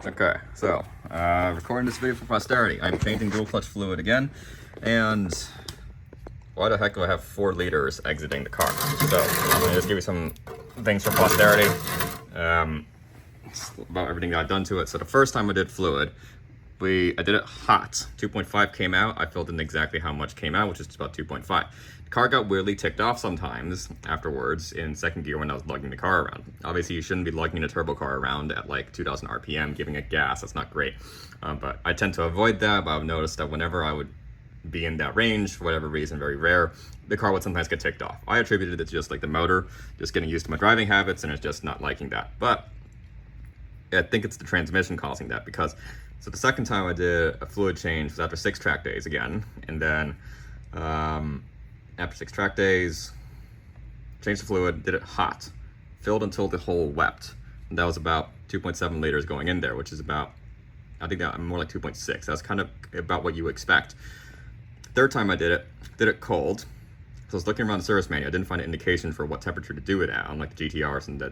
Okay, so recording this video for posterity. I'm painting dual clutch fluid again, and why the heck do I have 4 liters exiting the car? So I'm gonna just give you some things for posterity about everything that I've done to it. So the first time I did fluid, I did it hot. 2.5 came out. I filled in exactly how much came out, which is about 2.5. The car got weirdly ticked off sometimes afterwards in second gear when I was lugging the car around. Obviously, you shouldn't be lugging a turbo car around at like 2,000 RPM, giving it gas. That's not great. But I tend to avoid that. But I've noticed that whenever I would be in that range, for whatever reason, very rare, the car would sometimes get ticked off. I attributed it to just like the motor, just getting used to my driving habits, and it's just not liking that. But I think it's the transmission causing that, because so the second time I did a fluid change was after 6 track days again, and then after 6 track days, changed the fluid, did it hot, filled until the hole wept, and that was about 2.7 liters going in there, which is about, I think that I'm more like 2.6. That's kind of about what you expect. Third time I did it cold. So I was looking around the service manual. I didn't find an indication for what temperature to do it at, unlike the GTRs and the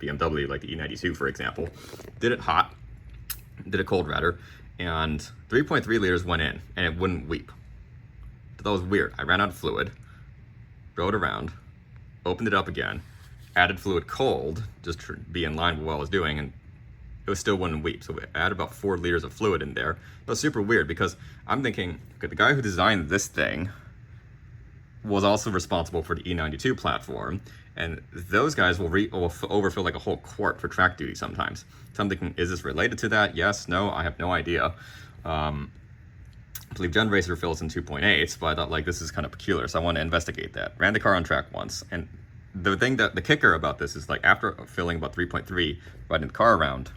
BMW, like the E92, for example. Did it hot, did it cold rather, and 3.3 liters went in, and it wouldn't weep. But that was weird. I ran out of fluid, drove it around, opened it up again, added fluid cold, just to be in line with what I was doing, and it still wouldn't weep. So I added about 4 liters of fluid in there. It was super weird, because I'm thinking, okay, the guy who designed this thing was also responsible for the E92 platform, and those guys will overfill like a whole quart for track duty sometimes. So I'm thinking, is this related to that? Yes, no, I have no idea. I believe Gen Racer fills in 2.8, but I thought like this is kind of peculiar, so I wanted to investigate that. Ran the car on track once, and the kicker about this is like after filling about 3.3, riding the car around,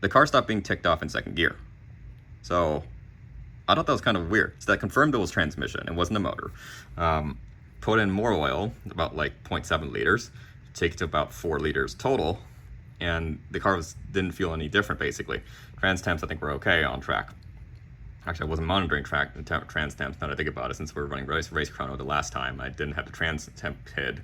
the car stopped being ticked off in second gear. So I thought that was kind of weird. So that confirmed it was transmission. It wasn't a motor. Put in more oil, about like 0.7 liters, take it to about 4 liters total, and the car didn't feel any different basically. Trans temps I think were okay on track. Actually, I wasn't monitoring trans temps now that I think about it, since we were running race chrono the last time. I didn't have the trans temp hid.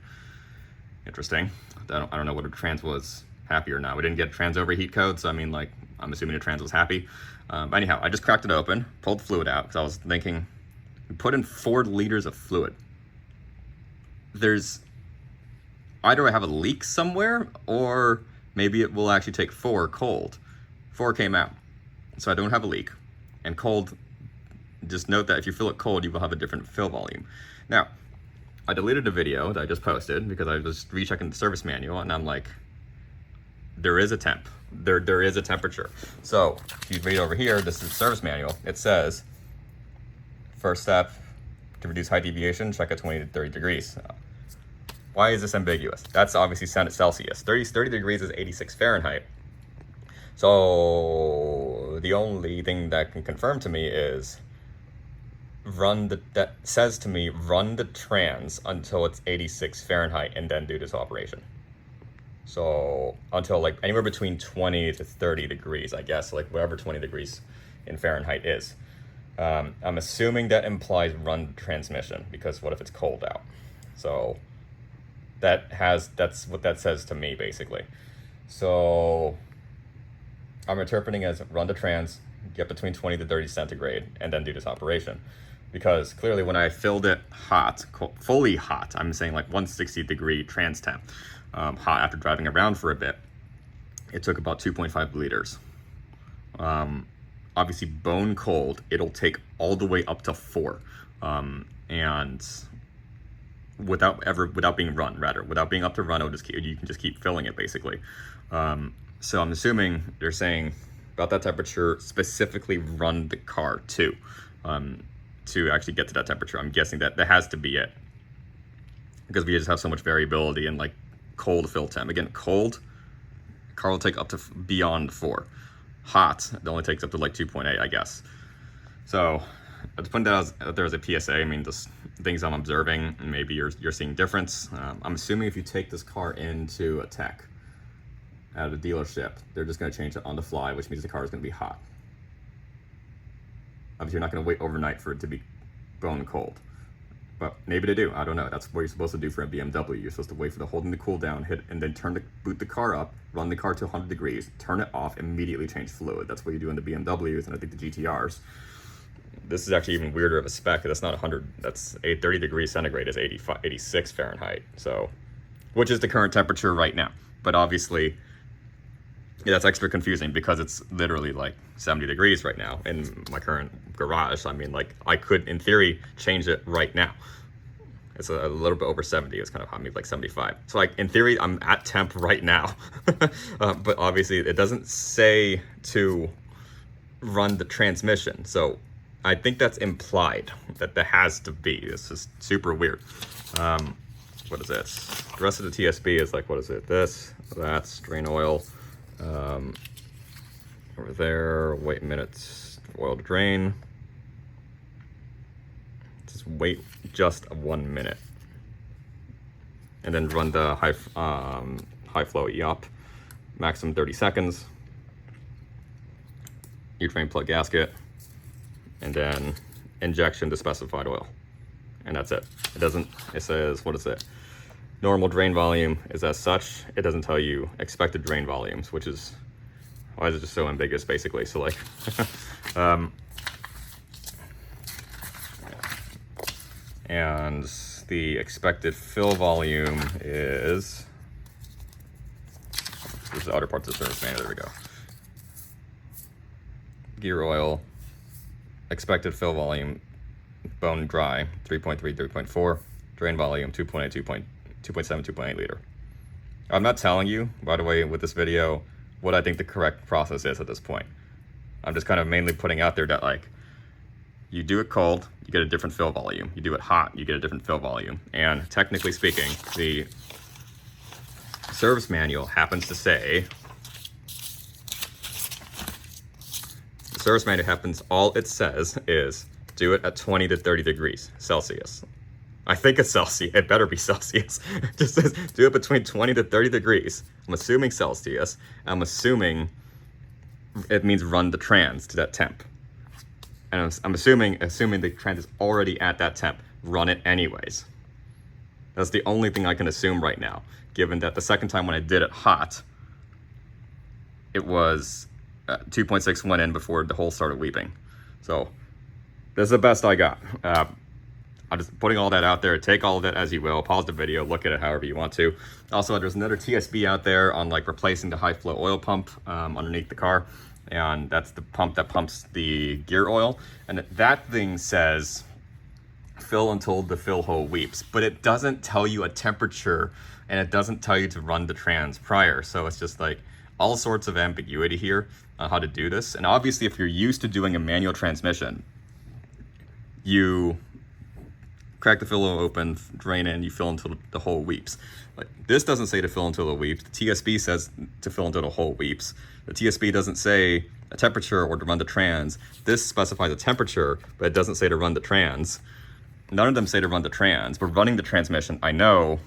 Interesting. I don't know whether the trans was happy or not. We didn't get a trans overheat code, so I mean, like, I'm assuming the trans was happy. But anyhow, I just cracked it open, pulled the fluid out, because I was thinking, we put in 4 liters of fluid. There's either I have a leak somewhere, or maybe it will actually take 4 cold. 4 came out, so I don't have a leak. And cold, just note that if you fill it cold, you will have a different fill volume. Now, I deleted the video that I just posted because I was rechecking the service manual, and I'm like, there is a temp. There is a temperature. So if you read over here, this is the service manual. It says, first step, to reduce high deviation, check at 20 to 30 degrees. Why is this ambiguous? That's obviously Celsius. 30 degrees is 86 Fahrenheit. So the only thing that can confirm to me is that says to me, run the trans until it's 86 Fahrenheit and then do this operation. So until like anywhere between 20 to 30 degrees, I guess, like whatever 20 degrees in Fahrenheit is. I'm assuming that implies run transmission, because what if it's cold out? So that's what that says to me basically. So I'm interpreting as run the trans, get between 20 to 30 centigrade, and then do this operation. Because clearly when I filled it hot, fully hot, I'm saying like 160 degree trans temp, hot after driving around for a bit, it took about 2.5 liters. Obviously bone cold, it'll take all the way up to 4. And without being up to run, you can just keep filling it basically. So I'm assuming they're saying about that temperature, specifically run the car to actually get to that temperature. I'm guessing that has to be it, because we just have so much variability in like cold fill temp. Again, cold, car will take up to beyond 4. Hot, it only takes up to like 2.8, I guess. So I just put that out there as a PSA. I mean, just things I'm observing, and maybe you're seeing difference. I'm assuming if you take this car into a tech at a dealership, they're just going to change it on the fly, which means the car is going to be hot. Obviously, you're not going to wait overnight for it to be bone cold. But maybe they do. I don't know. That's what you're supposed to do for a BMW. You're supposed to wait for the holding the cool down, hit, and then boot the car up, run the car to 100 degrees, turn it off, immediately change fluid. That's what you do in the BMWs and I think the GTRs. This is actually even weirder of a spec. That's not 100. That's 30 degrees centigrade is 86 Fahrenheit. So, which is the current temperature right now. But obviously, yeah, that's extra confusing because it's literally like 70 degrees right now in my current garage. I mean, like, I could, in theory, change it right now. It's a little bit over 70. It's kind of hot, maybe like 75. So, like, in theory, I'm at temp right now. But obviously, it doesn't say to run the transmission. So, I think that's implied that there has to be. This is super weird. What is this? The rest of the TSB is like, what is it? This, that's drain oil. Over there, wait minutes for oil to drain. Just wait just 1 minute. And then run the high flow EOP, maximum 30 seconds. U-drain plug gasket. And then injection to specified oil. And that's it. It says, what is it? Normal drain volume is as such. It doesn't tell you expected drain volumes, which is, why is it just so ambiguous, basically? So like, and the expected fill volume is, this is the outer parts of the service manual, there we go. Gear oil, expected fill volume, bone dry, 3.3, 3.4, drain volume, 2.8, 2.7, 2.8 liter. I'm not telling you, by the way, with this video, what I think the correct process is at this point. I'm just kind of mainly putting out there that, like, you do it cold, you get a different fill volume. You do it hot, you get a different fill volume. And technically speaking, the service manual happens to say, all it says is do it at 20 to 30 degrees Celsius. I think it's Celsius. It better be Celsius. It just says do it between 20 to 30 degrees. I'm assuming Celsius. I'm assuming it means run the trans to that temp. And I'm assuming the trans is already at that temp. Run it anyways. That's the only thing I can assume right now, given that the second time when I did it hot, it was 2.6 went in before the hole started weeping. So this is the best I got. I'm just putting all that out there. Take all of that as you will. Pause the video, look at it however you want to. Also, there's another TSB out there on like replacing the high flow oil pump underneath the car. And that's the pump that pumps the gear oil. And that thing says fill until the fill hole weeps. But it doesn't tell you a temperature and it doesn't tell you to run the trans prior. So it's just like all sorts of ambiguity here on how to do this. And obviously, if you're used to doing a manual transmission, you crack the fill hole open, drain in, you fill until the hole weeps. Like, this doesn't say to fill until it weeps. The TSB says to fill until the hole weeps. The TSB doesn't say a temperature or to run the trans. This specifies a temperature, but it doesn't say to run the trans. None of them say to run the trans, but running the transmission, I know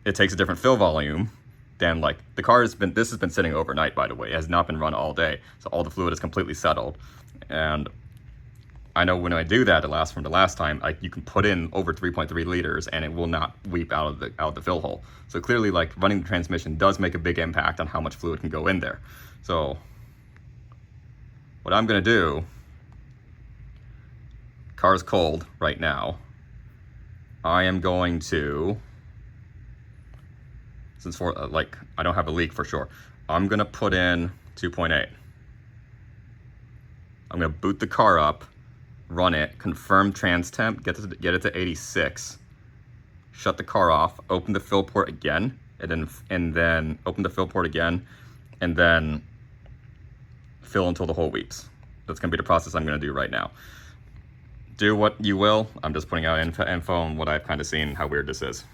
it takes a different fill volume than, like, the car this has been sitting overnight, by the way. It has not been run all day. So all the fluid is completely settled. And I know when I do that, from the last time, you can put in over 3.3 liters and it will not weep out of the fill hole. So clearly, like, running the transmission does make a big impact on how much fluid can go in there. So what I'm gonna do, car's cold right now. I am going to, since I don't have a leak for sure, I'm gonna put in 2.8. I'm gonna boot the car up, run it, confirm trans temp, get it to 86, shut the car off, open the fill port again, and then open the fill port again, and then fill until the hole weeps. That's gonna be the process I'm gonna do right now. Do what you will. I'm just putting out info on what I've kind of seen, how weird this is.